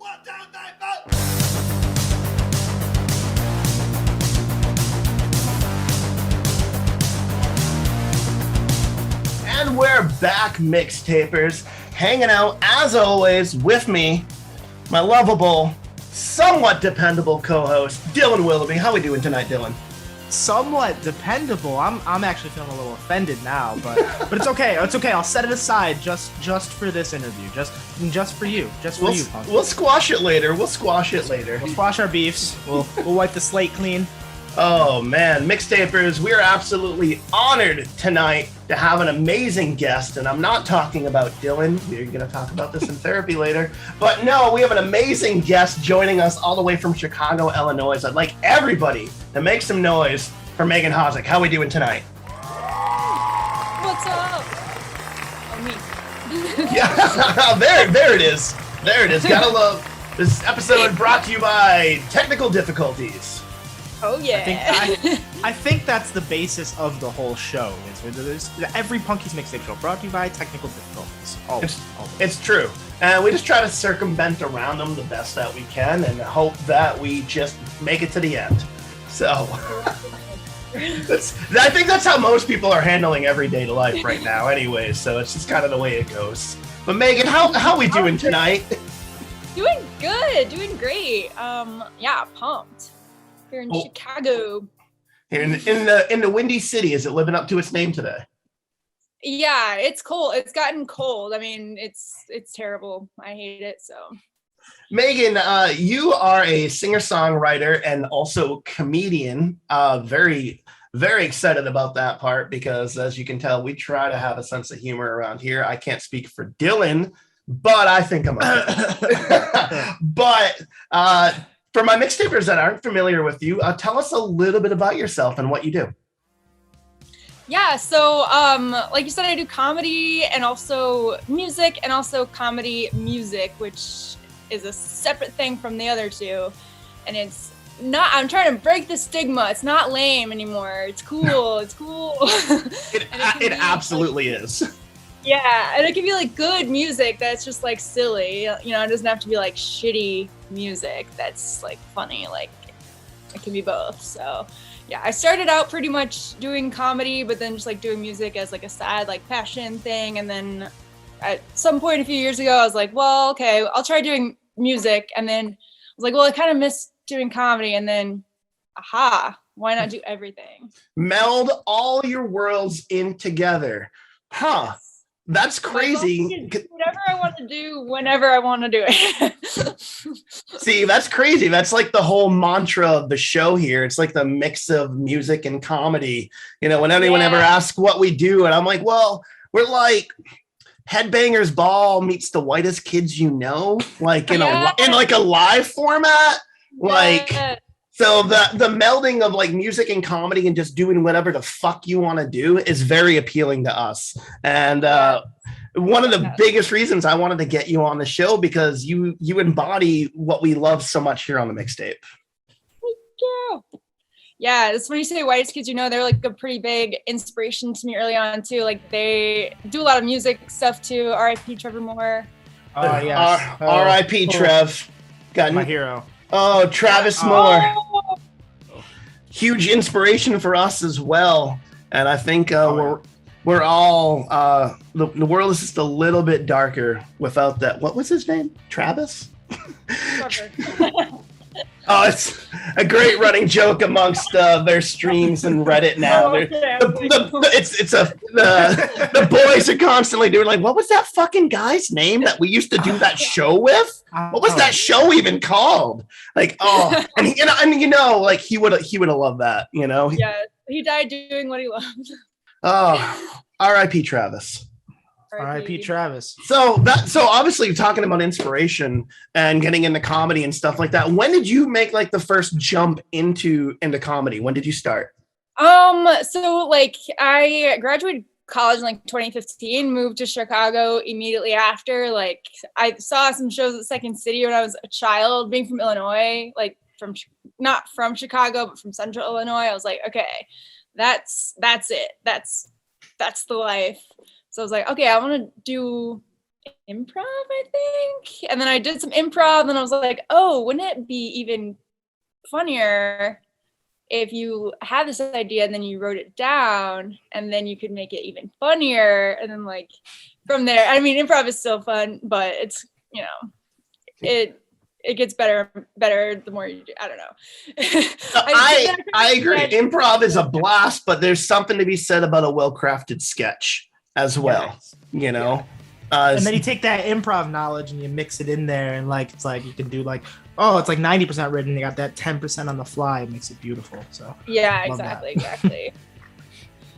1, 2, 3, 4. And we're back, mixtapers, hanging out as always with me, my lovable, somewhat dependable co-host, Dylan Willoughby. How we doing tonight, Dylan? Somewhat dependable. I'm actually feeling a little offended now, but it's okay. It's okay. I'll set it aside just for this interview, just for you, Punky. We'll squash it later. We'll squash our beefs. We'll wipe the slate clean. Oh man, mixtapers, we're absolutely honored tonight to have an amazing guest, and I'm not talking about Dylan. We're going to talk about this in therapy later, but no, we have an amazing guest joining us all the way from Chicago, Illinois. I'd like everybody to make some noise for Megan Hozick. How we doing tonight? What's up? Oh, me. Yeah, there it is. There it is. Gotta love this episode brought to you by technical difficulties. Oh yeah. I think that's the basis of the whole show. Every Punky's Mixtape show brought to you by technical difficulties. Always. It's true. And we just try to circumvent around them the best that we can and hope that we just make it to the end. So I think that's how most people are handling everyday life right now anyway. So it's just kind of the way it goes. But Megan, how we doing tonight? Doing good. Doing great. Yeah, pumped. Here in Chicago. In the Windy City, is it living up to its name today? Yeah, it's cold. It's gotten cold. I mean, it's terrible. I hate it. So, Megan, you are a singer-songwriter and also comedian. Very, very excited about that part because, as you can tell, we try to have a sense of humor around here. I can't speak for Dylan, but I think I'm okay. But for my mixtapers that aren't familiar with you, tell us a little bit about yourself and what you do. Yeah, so like you said, I do comedy and also music and also comedy music, which is a separate thing from the other two. And it's not, I'm trying to break the stigma. It's not lame anymore. It's cool. It's cool. It absolutely is. Yeah, and it can be like good music that's just like silly. You know, it doesn't have to be like shitty music that's like funny. Like it can be both. So yeah, I started out pretty much doing comedy, but then just like doing music as like a side like passion thing. And then at some point a few years ago, I was like, well, okay, I'll try doing music. And then I was like, well, I kind of miss doing comedy. And then, why not do everything? Meld all your worlds in together. Huh. That's crazy. Whatever I want to do, whenever I want to do it. See, that's crazy. That's like the whole mantra of the show here. It's like the mix of music and comedy. You know, when anyone ever asks what we do, and I'm like, well, we're like Headbangers Ball meets The Whitest Kids You Know, like in like a live format. Like, so the melding of like music and comedy and just doing whatever the fuck you want to do is very appealing to us. And one of the biggest reasons I wanted to get you on the show because you embody what we love so much here on the mixtape. Thank you. Yeah, it's when you say Whitest Kids You Know, they're like a pretty big inspiration to me early on too. Like they do a lot of music stuff too. R.I.P. Trevor Moore. Oh yes. R.I.P. Trev. Got my hero. Oh, Travis Moore. Huge inspiration for us as well. And I think we're all the world is just a little bit darker without that. What was his name? Travis? Oh, it's a great running joke amongst their streams and Reddit now. The boys are constantly doing like, what was that fucking guy's name that we used to do that show with? What was that show even called? Like, oh, and like he would have loved that, you know? Yeah, he died doing what he loved. Oh, R.I.P. Travis. R.I.P. Travis. So obviously you're talking about inspiration and getting into comedy and stuff like that. When did you make like the first jump into comedy? When did you start? So like I graduated college in like 2015, moved to Chicago immediately after. Like I saw some shows at Second City when I was a child, being from Illinois, like not from Chicago, but from Central Illinois. I was like, okay, that's it. That's the life. So I was like, okay, I want to do improv, I think. And then I did some improv, and I was like, oh, wouldn't it be even funnier if you had this idea and then you wrote it down, and then you could make it even funnier. And then like from there, I mean, improv is still fun, but it's, you know, it gets better the more you do. I don't know. I agree. Improv is a blast, but there's something to be said about a well-crafted sketch as well. Yes. You know, and then you take that improv knowledge and you mix it in there, and like it's like you can do like, oh, it's like 90% written. You got that 10% on the fly. It makes it beautiful. So yeah, exactly.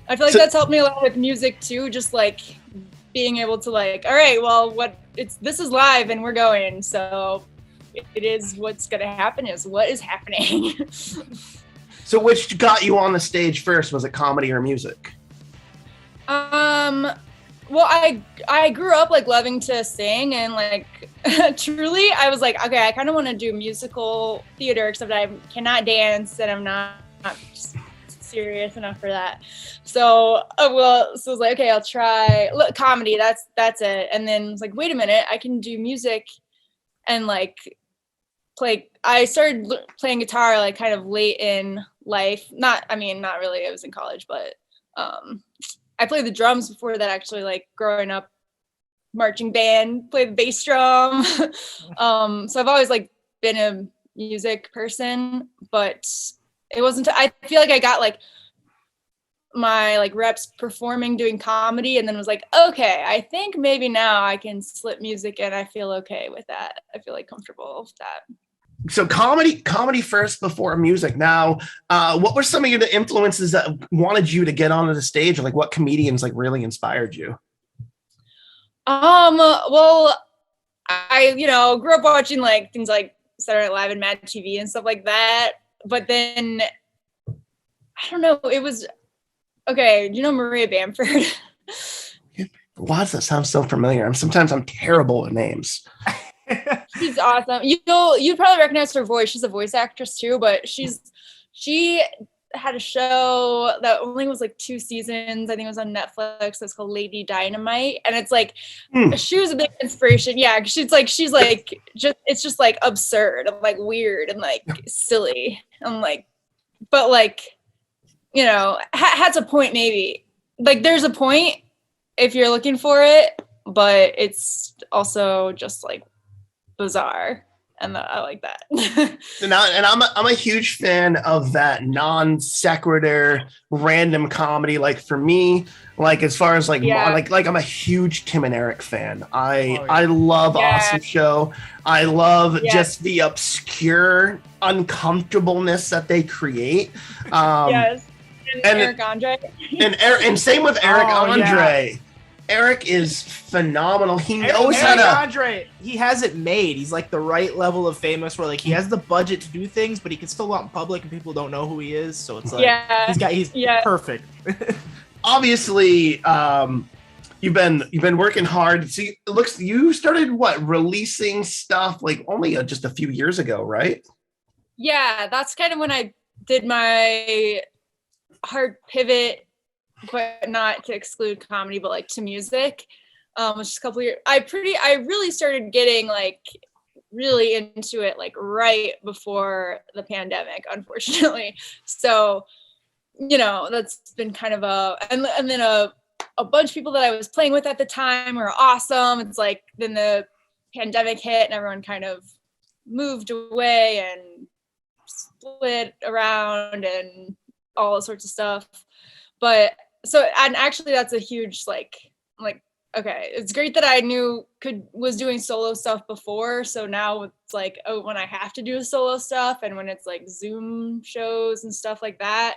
I feel like that's helped me a lot with music too. Just like being able to like, all right, well, this is live and we're going, so it is what's gonna happen is what is happening. So which got you on the stage first? Was it comedy or music? Well, I grew up like loving to sing, and like truly I was like, okay, I kind of want to do musical theater, except I cannot dance and I'm not serious enough for that. So so I was like, okay, I'll try comedy. That's it. And then I was like, wait a minute, I can do music and like play. I started playing guitar like kind of late in life. Not really. I was in college, but I played the drums before that, actually, like growing up, marching band, played the bass drum. So I've always like been a music person, but it wasn't, I feel like I got like my like reps performing, doing comedy, and then was like, okay, I think maybe now I can slip music in. I feel okay with that. I feel like comfortable with that. So comedy first before music. Now, what were some of the influences that wanted you to get onto the stage? Or like what comedians like really inspired you? Well, I, grew up watching like things like Saturday Night Live and Mad TV and stuff like that. But then, I don't know, it was, okay, do you know Maria Bamford? Why does that sound so familiar? Sometimes I'm terrible with names. She's awesome. You'd probably recognize her voice. She's a voice actress too, but she had a show that only was like 2 seasons. I think it was on Netflix. It's called Lady Dynamite, and it's like she was a big inspiration. Yeah, she's it's just like absurd and like weird and like silly. I'm like, but like, has a point maybe. Like there's a point if you're looking for it, but it's also just like bizarre, and I like that. And I'm a huge fan of that non sequitur random comedy. Like for me, like as far as like like I'm a huge Tim and Eric fan. I love Awesome Show. I love just the obscure uncomfortableness that they create. Yes, and Eric Andre, and same with Eric Andre. Yeah. Eric is phenomenal. He knows how to. Andre, he has it made. He's like the right level of famous where like he has the budget to do things, but he can still go out in public and people don't know who he is. So it's like he's perfect. Obviously, you've been working hard. So you started releasing stuff like only just a few years ago, right? Yeah, that's kind of when I did my hard pivot, but not to exclude comedy, but like to music. Which is a couple years. I really started getting like really into it like right before the pandemic, unfortunately. So, that's been kind of and then a bunch of people that I was playing with at the time were awesome. It's like then the pandemic hit and everyone kind of moved away and split around and all sorts of stuff. But and actually that's a huge like okay, it's great that I was doing solo stuff before. So now it's like, when I have to do solo stuff and when it's like Zoom shows and stuff like that,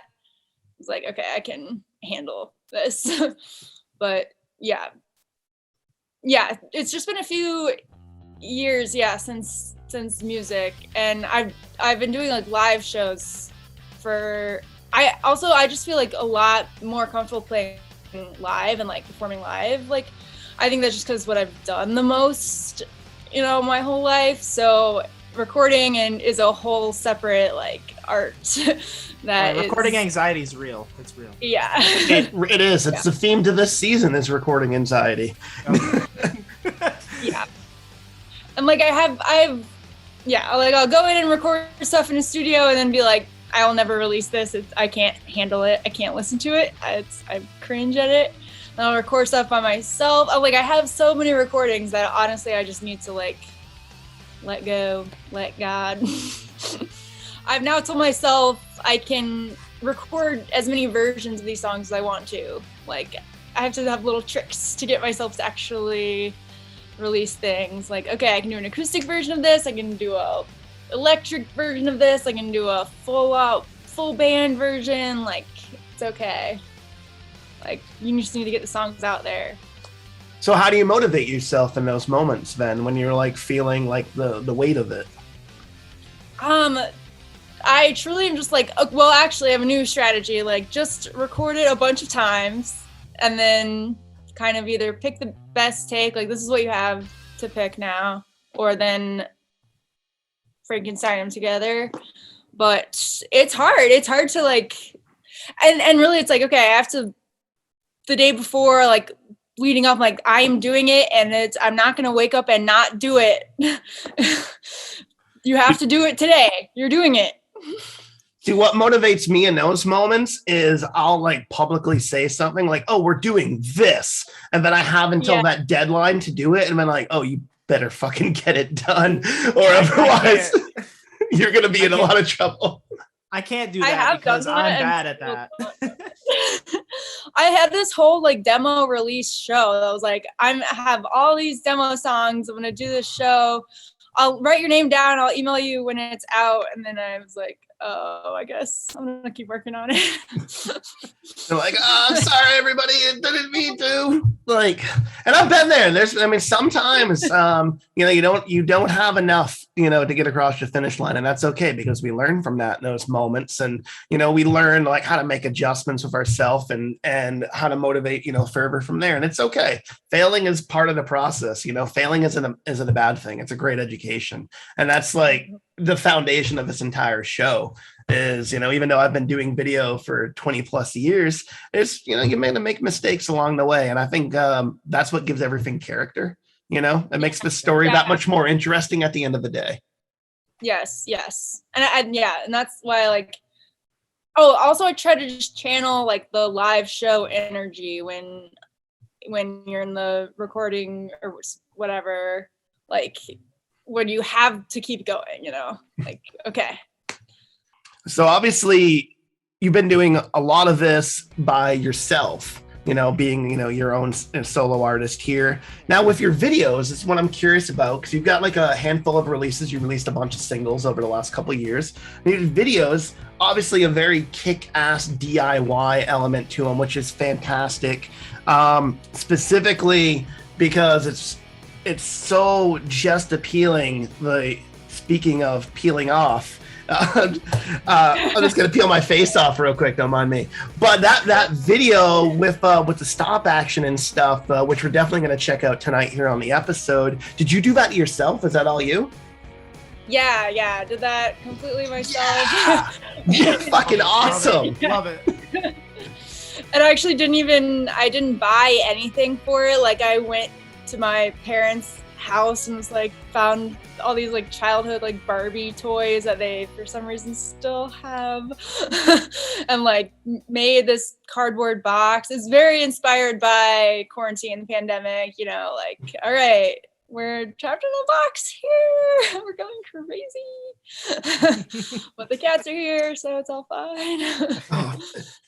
it's like, okay, I can handle this. But yeah, it's just been a few years, since music, and I've been doing like live shows I just feel like a lot more comfortable playing live and like performing live. Like, I think that's just because what I've done the most, my whole life. So recording is a whole separate like art. Recording anxiety is real. It's real. Yeah. It is. It's the theme to this season is recording anxiety. Okay. And like I'll go in and record stuff in a studio and then be like, I will never release this. I can't handle it. I can't listen to it. I cringe at it. And I'll record stuff by myself. I have so many recordings that honestly I just need to like let go, let God. I've now told myself I can record as many versions of these songs as I want to. Like, I have to have little tricks to get myself to actually release things. Like, okay, I can do an acoustic version of this. I can do a electric version of this. I can do a full band version. Like, it's okay. Like, you just need to get the songs out there. So how do you motivate yourself in those moments then when you're like feeling like the weight of it? I truly am just like, well, actually I have a new strategy. Like, just record it a bunch of times and then kind of either pick the best take, like this is what you have to pick now, or then Frankenstein them together. But it's hard to like, and really it's like, okay, I have to, the day before, like leading up, like I'm doing it and I'm not going to wake up and not do it. You have to do it today. You're doing it. See, what motivates me in those moments is I'll like publicly say something like, oh, we're doing this. And then I have until that deadline to do it. And I'm like, oh, you better fucking get it done. Or otherwise you're going to be in a lot of trouble. I can't do that because I'm bad at that. I had this whole like demo release show. I was like, I have all these demo songs. I'm going to do this show. I'll write your name down. I'll email you when it's out. And then I was like, oh, I guess I'm going to keep working on it. They're like, oh, I'm sorry, everybody. It didn't mean to. Like, and I've been there. Sometimes, you don't have enough, to get across the finish line. And that's okay because we learn from that in those moments. And, we learn like how to make adjustments with ourselves and how to motivate, further from there. And it's okay. Failing is part of the process. Failing isn't a bad thing. It's a great education. And that's like the foundation of this entire show is, even though I've been doing video for 20 plus years, it's, you may make mistakes along the way. And I think that's what gives everything character. It makes the story that much more interesting at the end of the day. Yes. And that's why also I try to just channel like the live show energy when you're in the recording or whatever, like when you have to keep going, like, okay. So obviously you've been doing a lot of this by yourself, being, your own solo artist here. Now with your videos, it's what I'm curious about because you've got like a handful of releases. You released a bunch of singles over the last couple of years. And your videos, obviously a very kick-ass DIY element to them, which is fantastic. Specifically because it's so just appealing. Speaking of peeling off, I'm just gonna peel my face off real quick. Don't mind me. But that video with the stop action and stuff, which we're definitely gonna check out tonight here on the episode. Did you do that yourself? Is that all you? Yeah. I did that completely myself. Yeah. You're fucking awesome. Love it. And I actually didn't buy anything for it. Like I went to my parents' house and was like found all these like childhood like Barbie toys that they for some reason still have and like made this cardboard box. It's very inspired by quarantine and the pandemic, like, all right, we're trapped in a box here. We're going crazy. But the cats are here, so it's all fine. Oh,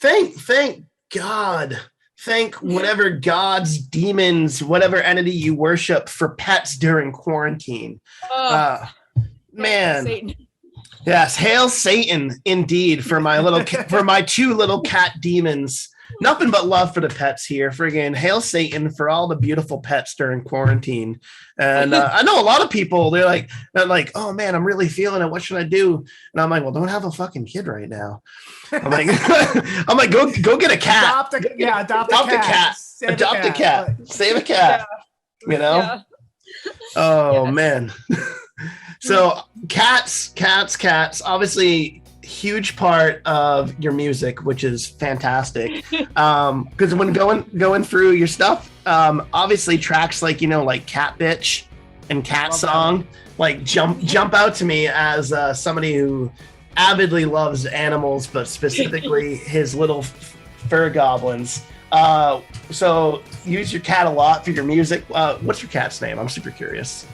thank God. Thank whatever gods, demons, whatever entity you worship for pets during quarantine. Man. Satan. Yes, hail Satan indeed for my for my two little cat demons. Nothing but love for the pets here. Friggin' hail Satan for all the beautiful pets during quarantine. And I know a lot of people, they're like, oh man, I'm really feeling it. What should I do? And I'm like, well, don't have a fucking kid right now. I'm like, go get a cat. Adopt a cat. Adopt a cat. Save a cat. Yeah. Oh man. So cats, obviously huge part of your music, which is fantastic. Because when going through your stuff, obviously tracks like, like Cat Bitch and cat Love that song like jump out to me as somebody who avidly loves animals, but specifically his little fur goblins. So use your cat a lot for your music. What's your cat's name? I'm super curious.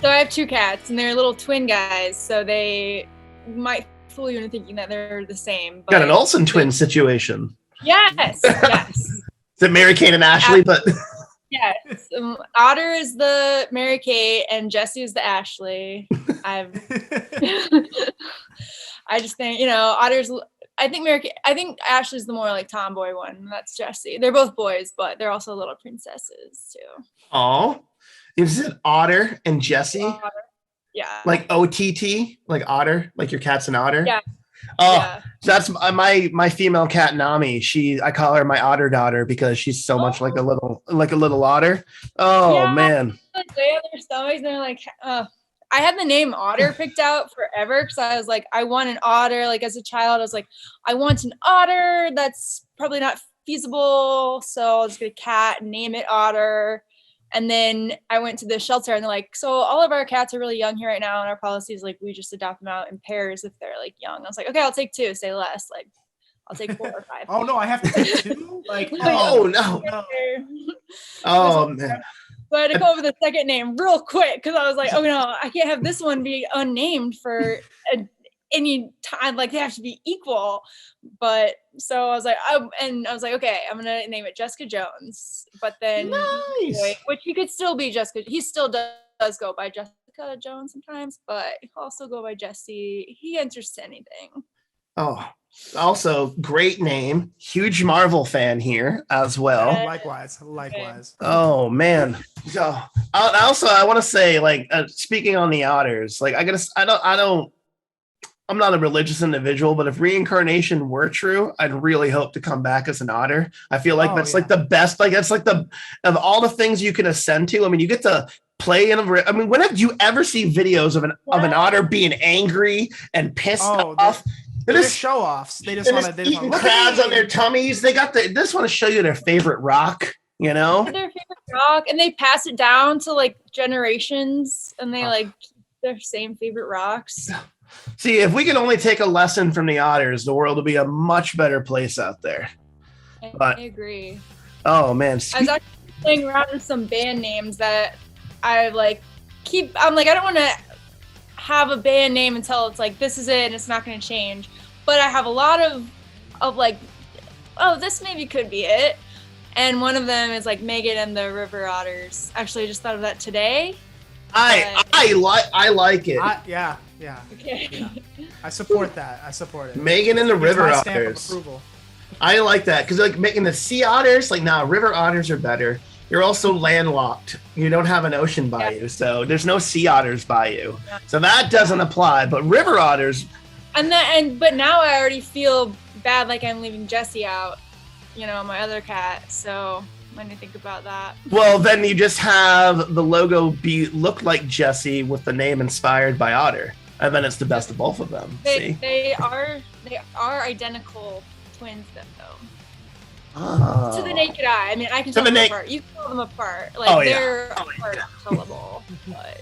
So I have 2 cats, and they're little twin guys, so they might fool you into thinking that they're the same. But Got an Olsen twin situation. yes. Is it Mary Kate and Ashley? But Yes. Otter is the Mary Kate, and Jessie is the Ashley. I just think, Otter's. I think Ashley's the more like tomboy one. That's Jessie. They're both boys, but they're also little princesses too. oh, is it Otter and Jessie? Otter. Yeah. Like OTT, like Otter, like your cat's an otter. Yeah. Oh, Yeah. that's my female cat Nami. I call her my otter daughter because she's so much like a little otter. Oh Yeah. man. Like, they have their stomachs, and they're like, I had the name Otter picked out forever because I was like, I want an otter. Like as a child, I was like, I want an otter. That's probably not feasible, so I'll just get a cat and name it Otter. And then I went to the shelter, and they're like, so all of our cats are really young here right now, and our policy is like we just adopt them out in pairs if they're like young. I was like, okay, I'll take 2, say less. Like I'll take 4 or 5. Oh no, I have to take 2? Like Oh no. Oh man. So I had to come up with a second name real quick because I was like, oh no, I can't have this one be unnamed for any time. Like they have to be equal. But so I was like, okay, I'm gonna name it Jessica Jones. But then, Nice. which he could still be Jessica. He still does go by Jessica Jones sometimes, but he'll also go by Jesse. He answers to anything. Oh, also great name. Huge Marvel fan here as well. Likewise. Oh man. So I want to say, like, speaking on the otters, like I'm not a religious individual, but if reincarnation were true, I'd really hope to come back as an otter. I feel like that's like the best, like that's like of all the things you can ascend to. I mean, you get to play in when have you ever see videos of an otter being angry and pissed off? They're just show offs. They just want to eating crabs on their tummies. They just want to show you their favorite rock, Their favorite rock, and they pass it down to like generations, and they like their same favorite rocks. See, if we can only take a lesson from the otters, the world will be a much better place out there. I agree. Oh man. I was actually playing around with some band names that I like I'm like, I don't want to have a band name until it's like this is it and it's not going to change, but I have a lot of like, oh, this maybe could be it, and one of them is like Megan and the River Otters. Actually, I just thought of that today. I like it. Yeah. Okay. Yeah. I support that. I support it. Megan and the River Otters. I like that because like making the sea otters, like river otters are better. You're also landlocked. You don't have an ocean by you, so there's no sea otters by you. So that doesn't apply. But river otters. But now I already feel bad, like I'm leaving Jessie out. My other cat. So when you think about that. Well, then you just have the logo look like Jessie with the name inspired by Otter, and then it's the best of both of them. They are identical twins, though. Oh. To the naked eye, I mean, I can tell them apart. You can tell them apart. Like they're apart, tellable. But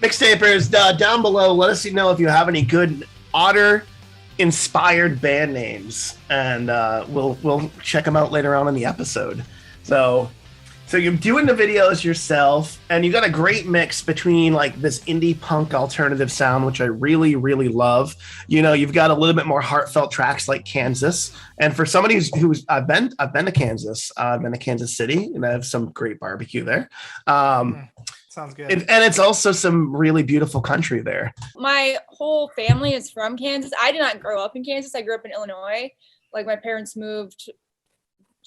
MixTapers, down below, let us know if you have any good otter inspired band names, and we'll check them out later on in the episode. So you're doing the videos yourself, and you got a great mix between like this indie punk alternative sound, which I really, really love. You've got a little bit more heartfelt tracks like Kansas. And for somebody who's I've been to Kansas. I've been to Kansas City, and I have some great barbecue there. Sounds good. And it's also some really beautiful country there. My whole family is from Kansas. I did not grow up in Kansas. I grew up in Illinois. Like my parents moved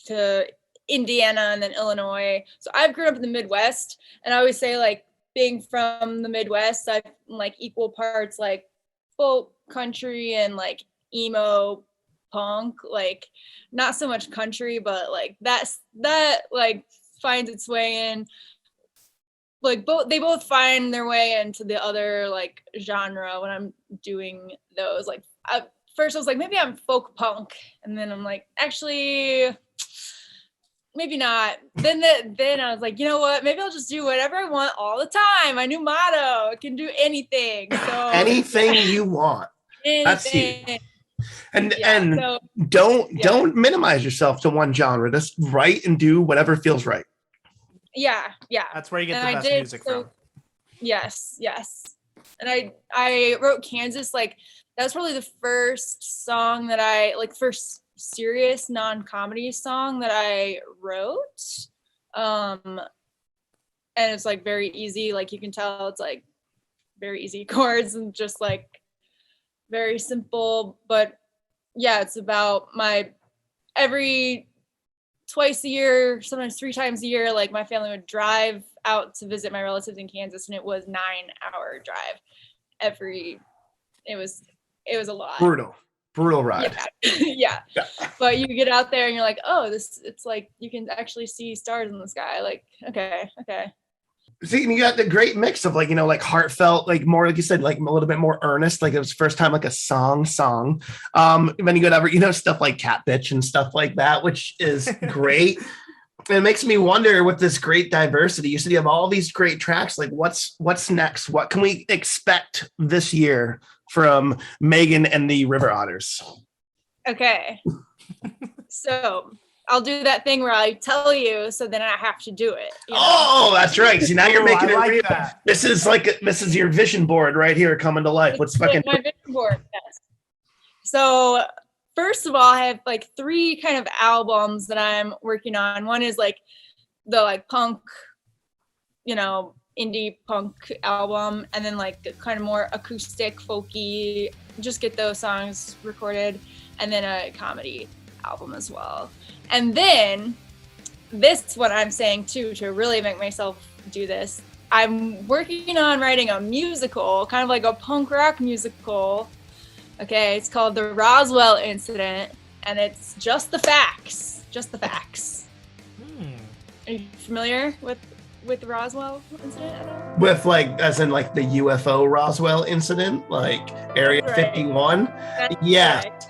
to Indiana and then Illinois. So I've grown up in the Midwest, and I always say like being from the Midwest, I'm like equal parts like folk country and like emo punk, like not so much country, but like that like finds its way in. Like they both find their way into the other like genre when I'm doing those. Like first I was like, maybe I'm folk punk, and then I'm like, actually maybe not. Then I was like, you know what? Maybe I'll just do whatever I want all the time. My new motto: I can do anything. So Anything you want. That's huge. anything. And So, don't minimize yourself to one genre. Just write and do whatever feels right. yeah. That's where you get And the best music from. Yes. And I wrote Kansas, like that was probably the first song that I like, first serious non-comedy song that I wrote. And it's like very easy, like you can tell it's like very easy chords and just like very simple. But yeah, it's about my every twice a year, sometimes 3 times a year, like my family would drive out to visit my relatives in Kansas, and it was 9-hour drive it was a lot. Brutal ride. Yeah. But you get out there and you're like, oh, it's like you can actually see stars in the sky. Like, okay. See, you got the great mix of like, you know, like heartfelt, like more, like you said, like a little bit more earnest, like it was first time, like a song. Then you got over, you know, stuff like Cat Bitch and stuff like that, which is great. And it makes me wonder with this great diversity. You said you have all these great tracks. Like what's next? What can we expect this year from Megan and the River Otters? Okay. So I'll do that thing where I tell you, so then I have to do it. You know? Oh, that's right. See, now you're making it real. That. This is your vision board right here coming to life. What's fucking my vision board? Yes. So first of all, I have like 3 kind of albums that I'm working on. One is like the like punk, you know, indie punk album, and then like kind of more acoustic, folky, just get those songs recorded, and then a comedy album as well. And then this, what I'm saying too, to really make myself do this, I'm working on writing a musical, kind of like a punk rock musical. Okay, it's called The Roswell Incident, and it's just the facts. Are you familiar with the Roswell Incident at all? with like, as in like the UFO Roswell incident, like Area 51. Yeah. Correct.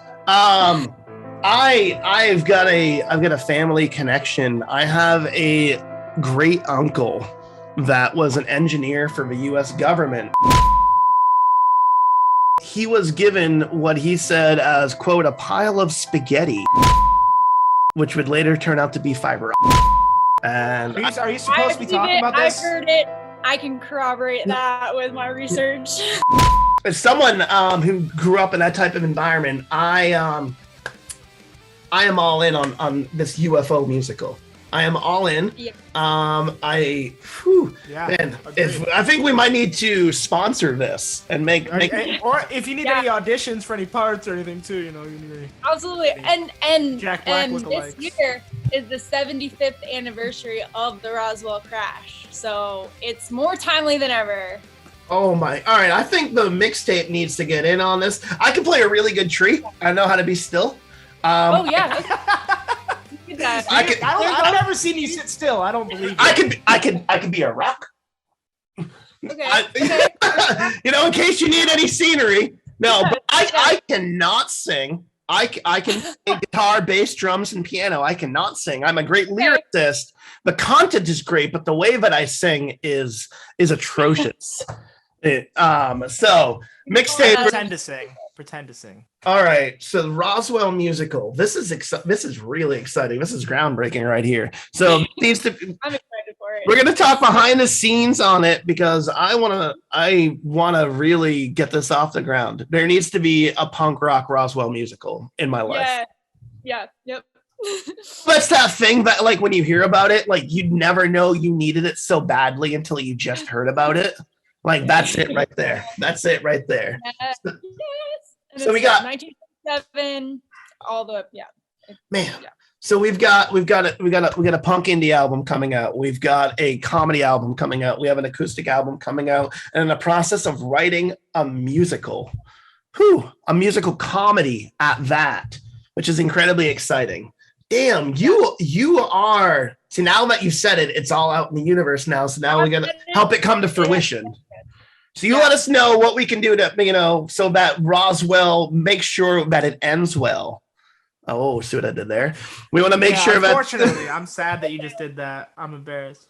I've got a family connection. I have a great uncle that was an engineer for the US government. He was given what he said as, quote, a pile of spaghetti, which would later turn out to be fiber. And Are you supposed to be talking about this? I've heard it. I can corroborate that with my research. as someone who grew up in that type of environment, I am all in on this UFO musical. I am all in. Yeah. Man, I think we might need to sponsor this and make or if you need any auditions for any parts or anything too, you know, you need any. Absolutely. And Jack Black this lookalikes. year is the 75th anniversary of the Roswell crash, so it's more timely than ever. Oh my! All right, I think the mixtape needs to get in on this. I can play a really good tree. I know how to be still. Oh yeah. I've never seen you sit still. I don't believe you. I can be a rock. Okay. You know, in case you need any scenery. No, but I cannot sing. I can play guitar, bass, drums, and piano. I cannot sing. I'm a great lyricist. The content is great, but the way that I sing is atrocious. So mixtape. Pretend to sing. All right. So the Roswell musical. This is really exciting. This is groundbreaking right here. So I'm excited for it. we're gonna talk behind the scenes on it because I wanna really get this off the ground. There needs to be a punk rock Roswell musical in my life. Yeah. Yep. That's that thing that, like, when you hear about it, like, you'd never know you needed it so badly until you just heard about it. Like, that's it right there. That's it right there. Yes. So we got 1977. Man. So we've got a punk indie album coming out. We've got a comedy album coming out. We have an acoustic album coming out, and in the process of writing a musical. A musical comedy at that, which is incredibly exciting. Damn, you are. See, now that you said it, it's all out in the universe now. So now we're gonna help it come to fruition. So you let us know what we can do to, so that Roswell makes sure that it ends well. Oh, see what I did there? We want to make sure that. Unfortunately, I'm sad that you just did that. I'm embarrassed.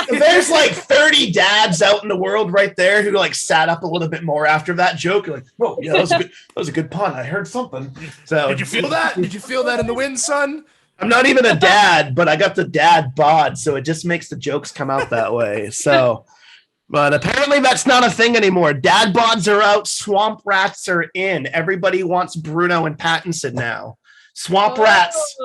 There's like 30 dads out in the world right there who like sat up a little bit more after that joke. Like, whoa, yeah, that was a good pun. I heard something. So did you feel that? Did you feel that in the wind, son? I'm not even a dad, but I got the dad bod, so it just makes the jokes come out that way. So, but apparently that's not a thing anymore. Dad bods are out. Swamp rats are in. Everybody wants Bruno and Pattinson now. Swamp rats.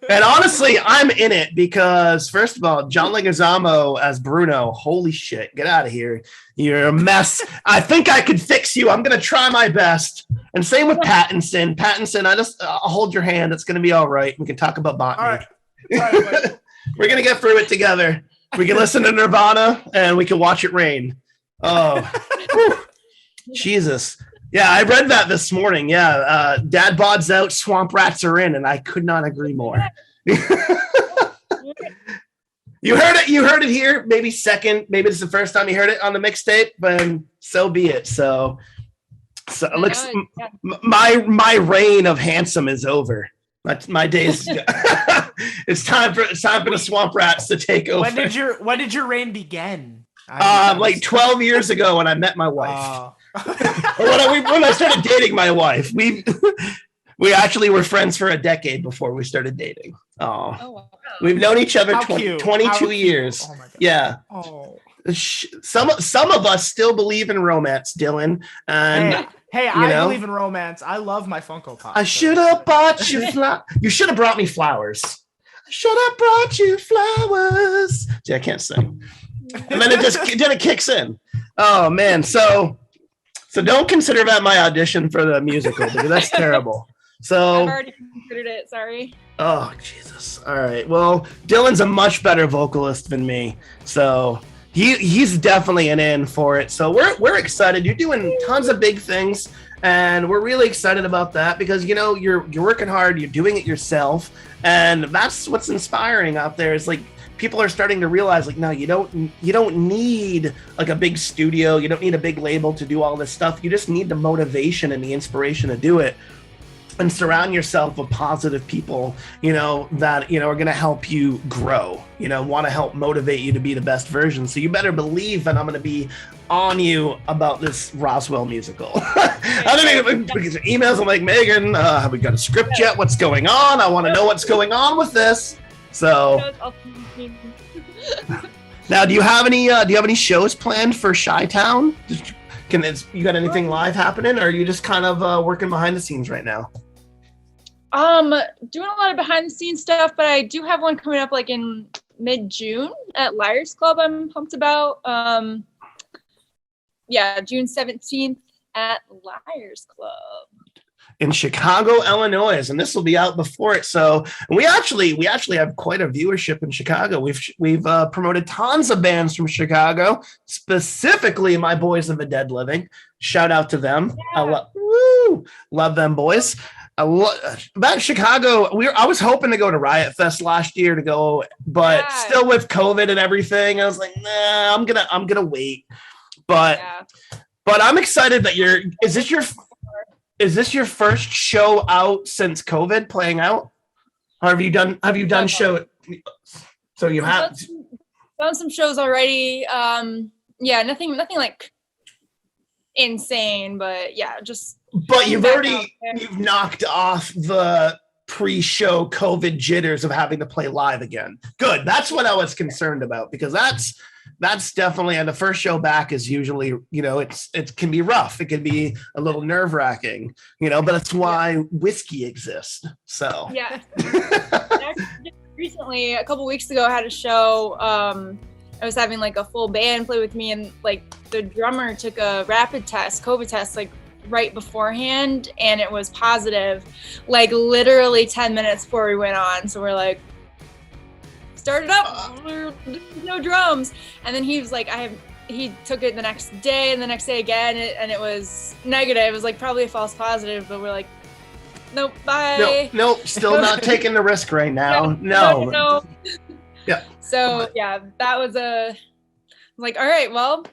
And honestly, I'm in it because, first of all, John Leguizamo as Bruno, holy shit, get out of here. You're a mess. I think I could fix you. I'm going to try my best. And same with Pattinson. Pattinson, I'll hold your hand. It's going to be all right. We can talk about botany. All right. We're going to get through it together. We can listen to Nirvana and we can watch it rain. Oh, Jesus. Yeah, I read that this morning. Yeah, dad bod's out, swamp rats are in, and I could not agree more. You heard it. You heard it here. Maybe second. Maybe it's the first time you heard it on the mixtape, but so be it. So it looks my reign of handsome is over. My days. It's time for the swamp rats to take over. When did your reign begin? Like 12 years ago when I met my wife. Or when I started dating my wife. We actually were friends for a decade before we started dating. Oh wow. We've known each other 22 years. Oh yeah. Oh. Some of us still believe in romance, Dylan. And hey, I believe in romance. I love my Funko Pop. I should have bought you You should have brought me flowers. I should have brought you flowers. See, I can't sing. And then it kicks in. Oh man, so don't consider that my audition for the musical because that's terrible. So I've already considered it. Sorry. Oh Jesus! All right. Well, Dylan's a much better vocalist than me, so he's definitely an in for it. So we're excited. You're doing tons of big things, and we're really excited about that because you're working hard. You're doing it yourself, and that's what's inspiring out there. Is like. People are starting to realize like, no, you don't need like a big studio. You don't need a big label to do all this stuff. You just need the motivation and the inspiration to do it and surround yourself with positive people, that, are going to help you grow, want to help motivate you to be the best version. So you better believe that I'm going to be on you about this Roswell musical. I don't even because emails. I'm like, Megan, have we got a script yet? What's going on? I want to know what's going on with this. So now, do you have any shows planned for Chi-Town? You got anything live happening, or are you just kind of working behind the scenes right now? Doing a lot of behind the scenes stuff, but I do have one coming up like in mid-June at Liars Club. I'm pumped about. June 17th at Liars Club. In Chicago, Illinois, and this will be out before it. So we actually have quite a viewership in Chicago. We've promoted tons of bands from Chicago, specifically my boys of the Dead Living. Shout out to them. Yeah. Love them boys. About Chicago, I was hoping to go to Riot Fest last year but still with COVID and everything, I was like, nah, I'm gonna wait. But I'm excited that Is this your first show out since COVID playing out? Or have you done show? So you have done some shows already. Nothing like insane, but just. But you've knocked off the pre-show COVID jitters of having to play live again. Good. That's what I was concerned about because that's definitely, and the first show back is usually, it can be rough. It can be a little nerve wracking, but that's why whiskey exists. So yeah. Recently, a couple weeks ago, I had a show. I was having like a full band play with me, and like the drummer took a rapid test, COVID test, like right beforehand, and it was positive, like literally 10 minutes before we went on. So we're like, started up, no drums. And then he was like, he took it the next day and the next day again, and it was negative. It was like probably a false positive, but we're like, nope, bye. Nope, still not taking the risk right now. No. Yeah. So that was like, all right, well,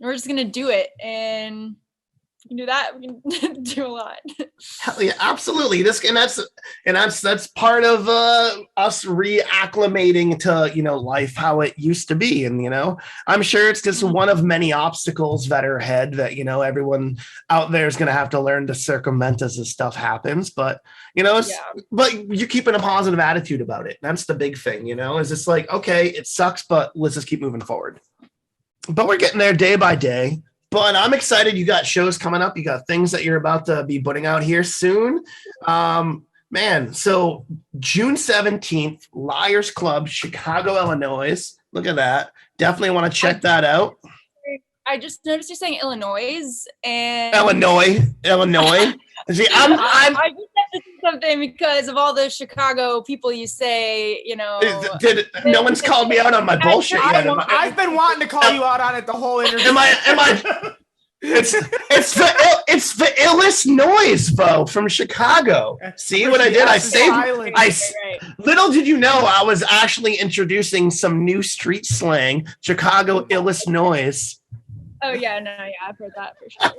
we're just gonna do it. And we can do that. We can do a lot. Hell yeah, absolutely. That's part of us reacclimating to life how it used to be, and I'm sure it's just one of many obstacles that are ahead that everyone out there is going to have to learn to circumvent as this stuff happens. But but you're keeping a positive attitude about it. That's the big thing. Is it's like, okay, it sucks, but let's just keep moving forward. But we're getting there day by day. But I'm excited. You got shows coming up. You got things that you're about to be putting out here soon. Man, so June 17th, Liars Club, Chicago, Illinois. Look at that. Definitely want to check that out. I just noticed you're saying Illinois and Illinois. See, I just have to say something because of all the Chicago people you say, no one's called me out on my bullshit yet. I've been wanting to call you out on it the whole interview. Am I? It's the illest noise, Bo, from Chicago. See what I did? I saved. Little did you know, I was actually introducing some new street slang. Chicago illest noise. Oh yeah, I've heard that for sure.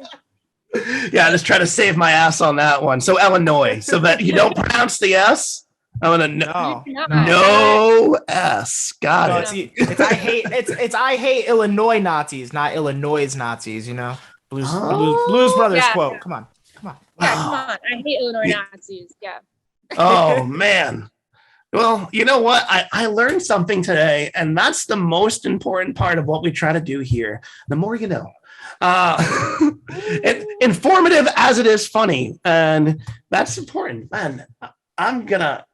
Yeah, just try to save my ass on that one. So Illinois, so that you don't pronounce the S. I'm gonna no S. Got it. It's I hate Illinois Nazis, not Illinois Nazis. Blues Brothers quote. Yeah. Come on. Yeah, come on. I hate Illinois Nazis. Yeah. Oh man. Well, you know what? I learned something today, and that's the most important part of what we try to do here. The more you know. Informative as it is funny, and that's important. Man, I'm gonna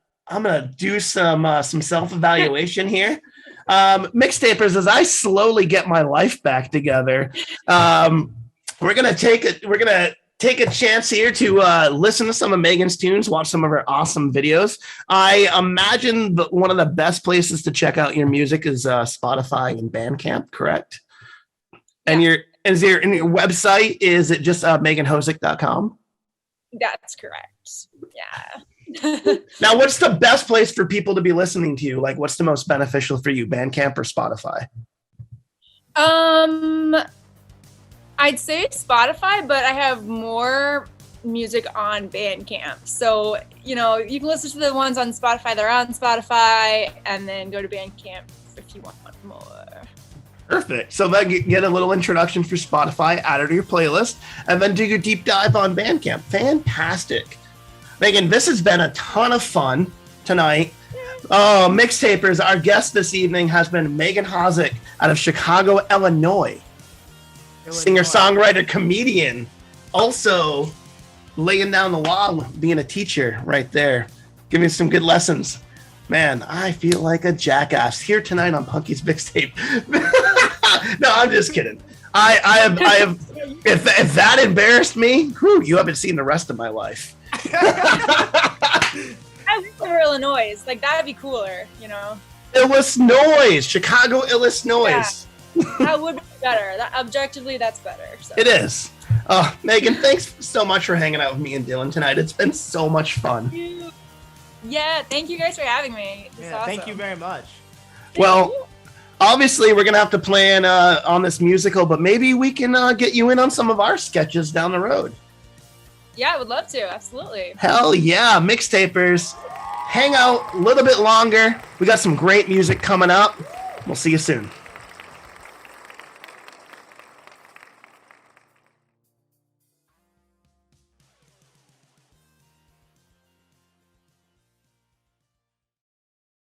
do some self-evaluation here. Mixtapers, as I slowly get my life back together, we're gonna take a chance here to listen to some of Megan's tunes, watch some of her awesome videos. I imagine that one of the best places to check out your music is Spotify and Bandcamp, correct? And your website, is it just meganhozick.com? That's correct. Yeah. Now, what's the best place for people to be listening to you? Like, what's the most beneficial for you, Bandcamp or Spotify? I'd say Spotify, but I have more music on Bandcamp. So, you can listen to the ones on Spotify. They're on Spotify, and then go to Bandcamp if you want more. Perfect. So then get a little introduction for Spotify, add it to your playlist, and then do your deep dive on Bandcamp. Fantastic. Megan, this has been a ton of fun tonight. Oh, Mixtapers, our guest this evening has been Megan Hozick out of Chicago, Illinois. Singer, songwriter, comedian, also laying down the law, being a teacher right there, giving some good lessons. Man, I feel like a jackass here tonight on Punky's Mixtape. No, I'm just kidding. I have. If that embarrassed me, you haven't seen the rest of my life. I wish they were Illinois. Like, that'd be cooler, Illinois, Chicago, Illinois. Yeah, that would be better. Objectively, that's better. So. It is. Megan, thanks so much for hanging out with me and Dylan tonight. It's been so much fun. Yeah, thank you guys for having me. It's awesome. Thank you very much. Well, obviously, we're going to have to plan on this musical, but maybe we can get you in on some of our sketches down the road. Yeah, I would love to. Absolutely. Hell yeah. Mixtapers, hang out a little bit longer. We got some great music coming up. We'll see you soon.